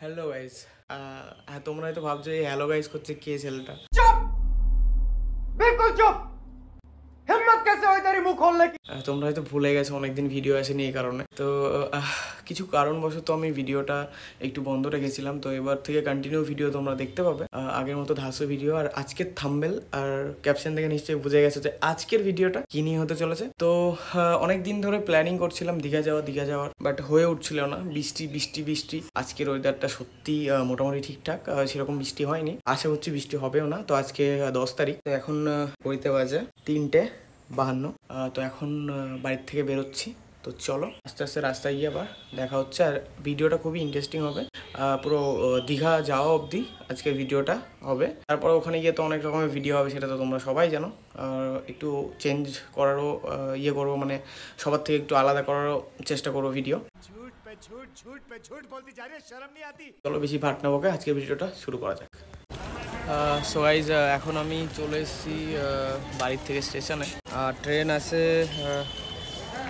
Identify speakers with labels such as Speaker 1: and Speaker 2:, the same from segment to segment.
Speaker 1: Hello guys তোমরা হয়তো ভাবছো এই হ্যালো গাইস করছে কে ছেলেটা।
Speaker 2: चुप बिल्कुल चुप हिम्मत कैसे हुई तेरी मुंह खोलने की।
Speaker 1: তোমরা হয়তো ভুলে গেছো অনেকদিন ভিডিও আসেনি এই কারণে। তো কিছু কারণবশত আমি ভিডিওটা একটু বন্ধ রেখেছিলাম। তো এবার থেকে কন্টিনিউ ভিডিও তোমরা দেখতে পাবে, আগের মতো ধাসু ভিডিও। আর আজকের থাম্বনেল আর ক্যাপশন দেখে নিশ্চয়ই বুঝে গেছে যে আজকের ভিডিওটা কি নিয়ে হতে চলেছে। তো অনেক দিন ধরে প্ল্যানিং করছিলাম দীঘা যাওয়ার, বাট হয়ে উঠছিল না। বৃষ্টি। আজকের ওয়েদারটা সত্যি মোটামুটি ঠিকঠাক, সেরকম বৃষ্টি হয়নি, আশা করছি বৃষ্টি হবেও না। তো আজকে 10 তারিখ, তো এখন ঘড়িতে বাজে 3:52। তো এখন বাড়ির থেকে বেরোচ্ছি। তো চলো আস্তে আস্তে রাস্তায় গিয়ে আবার দেখা হচ্ছে। আর ভিডিওটা খুবই ইন্টারেস্টিং হবে, পুরো দীঘা যাওয়া অবধি আজকের ভিডিওটা হবে। তারপর ওখানে গিয়ে তো অনেক রকমের ভিডিও হবে, সেটা তো তোমরা সবাই জানো। একটু চেঞ্জ করারও করবো, মানে সবার থেকে একটু আলাদা করারও চেষ্টা করবো ভিডিও। চলো বেশি ভাট না বকে আজকের ভিডিওটা শুরু করা যাক। সো গাইজ এখন আমি চলে এসেছি বাড়ির থেকে স্টেশনে। ট্রেন আছে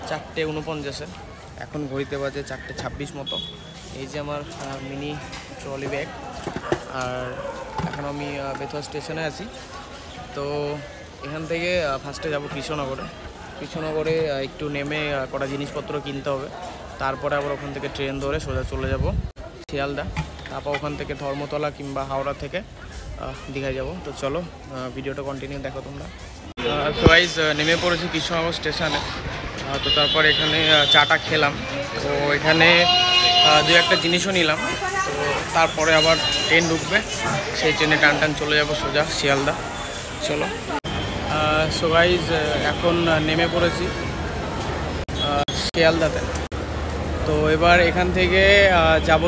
Speaker 1: 4:49। এখন ঘড়িতে বাজে 4:26 মতো। এই যে আমার মিনি ট্রলি ব্যাগ। আর এখন আমি বেথুয়া স্টেশনে আছি। তো এখান থেকে ফার্স্টে যাব কৃষ্ণনগরে একটু নেমে কটা জিনিসপত্র কিনতে হবে। তারপরে আবার ওখান থেকে ট্রেন ধরে সোজা চলে যাব শিয়ালদা। তারপর ওখান থেকে ধর্মতলা কিংবা হাওড়া থেকে দীঘায় যাব। তো চলো ভিডিওটা কন্টিনিউ দেখো তোমরা। সো গাইজ নেমে পড়েছি কৃষ্ণনগর স্টেশনে। তো তারপর এখানে চাটা খেলাম। তো এখানে দু একটা জিনিসও নিলাম। তো তারপরে আবার ট্রেন ঢুকবে, সেই ট্রেনে টান চলে যাব সোজা শিয়ালদা। চলো। সো গাইজ এখন নেমে পড়েছি শিয়ালদাতে। তো এবার এখান থেকে যাব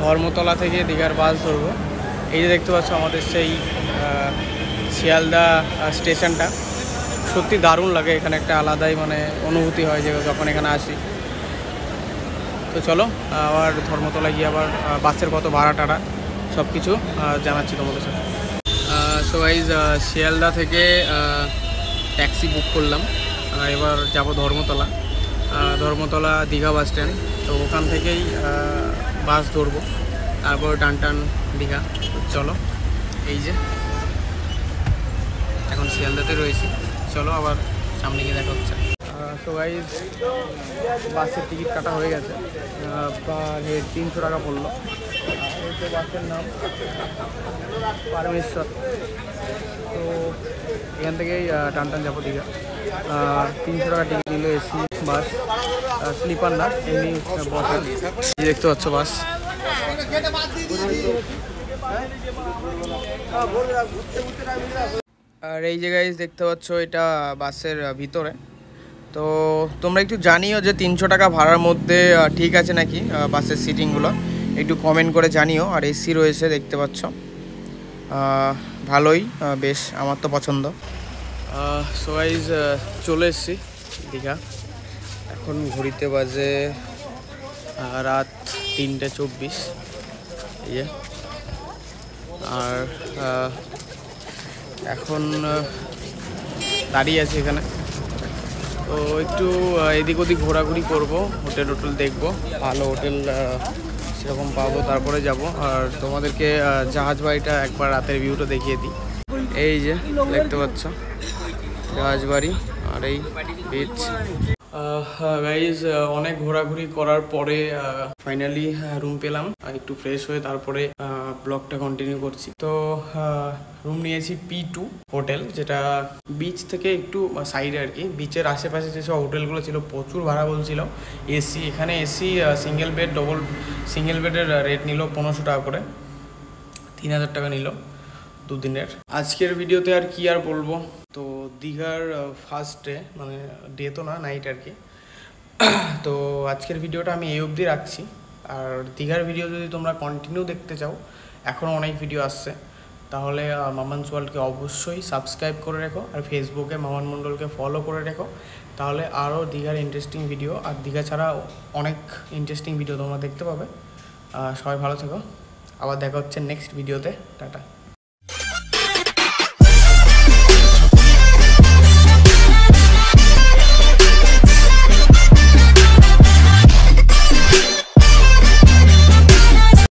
Speaker 1: ধর্মতলা থেকে দীঘার বাস ধরবো। এই যে দেখতে পাচ্ছ আমাদের সেই শিয়ালদা স্টেশনটা, সত্যি দারুণ লাগে। এখানে একটা আলাদাই মানে অনুভূতি হয় যে যখন এখানে আসি। তো চলো আবার ধর্মতলায় গিয়ে আবার বাসের কত ভাড়া টাড়া সব কিছু জানাচ্ছি তোমাদের সাথে। সো গাইজ শিয়ালদা থেকে ট্যাক্সি বুক করলাম। এবার যাব ধর্মতলা দীঘা বাস স্ট্যান্ড। তো ওখান থেকেই বাস ধরবো, তারপর টান দীঘা। চলো এই যে এখন শিয়ালদাতে রয়েছি। চলো আবার সামনে গিয়ে দেখা হচ্ছে। সো গাইজ বাসের টিকিট কাটা হয়ে গেছে, পার হেড 300 টাকা পড়লো। বাসের নাম পারমেশ্বর। তো এখান থেকেই টান যাবো দীঘা। 300 টাকা টিকিট নিল, এসি বাস, স্লিপার না, এমনি বসার। দেখতে পাচ্ছ বাস। আর এই জায়গায় দেখতে পাচ্ছ এটা বাসের ভিতরে। তো তোমরা একটু জানিও যে 300 টাকা ভাড়ার মধ্যে ঠিক আছে নাকি বাসের সিটিংগুলো, একটু কমেন্ট করে জানিও। আর এসি রয়েছে দেখতে পাচ্ছ, ভালোই, বেশ, আমার তো পছন্দ। সো গাইজ চলে এসেছি দীঘা। এখন ঘড়িতে বাজে রাত 3:24। ইয়ে আর এখন দাঁড়িয়ে আছি এখানে। তো একটু এদিক ওদিক ঘোরাঘুরি করবো, হোটেল দেখবো, ভালো হোটেল সেরকম পাবো, তারপরে যাব। আর তোমাদেরকে জাহাজ বাড়িটা একবার রাতের ভিউটা দেখিয়ে দিই। এই যে দেখতে পাচ্ছ জাহাজ বাড়ি আর এই বিচ। গাইজ অনেক ঘোরাঘুরি করার পরে ফাইনালি রুম পেলাম। একটু ফ্রেশ হয়ে তারপরে ব্লগটা কন্টিনিউ করছি। তো রুম নিয়েছি P2 হোটেল, যেটা বিচ থেকে একটু সাইডে আর কি। বিচের আশেপাশে যেসব হোটেলগুলো ছিল প্রচুর ভাড়া বলছিল। এসি, এখানে এসি সিঙ্গেল বেডের রেট নিল 1500 টাকা করে, 3000 টাকা নিল দুদিনের। আজকের ভিডিওতে আর কি আর বলবো। তো দীঘার ফার্স্ট ডে, মানে ডে তো না, নাইট আর কি। তো আজকের ভিডিওটা আমি এই অবধি রাখছি। আর দীঘার ভিডিও যদি তোমরা কন্টিনিউ দেখতে চাও, এখনও অনেক ভিডিও আসছে, তাহলে মামানস ওয়ার্ল্ডকে অবশ্যই সাবস্ক্রাইব করে রেখো। আর ফেসবুকে মামান মণ্ডলকে ফলো করে রেখো, তাহলে আরও দীঘার ইন্টারেস্টিং ভিডিও আর দীঘা ছাড়া অনেক ইন্টারেস্টিং ভিডিও তোমরা দেখতে পাবে। সবাই ভালো থেকো, আবার দেখা হচ্ছে নেক্সট ভিডিওতে। টাটা।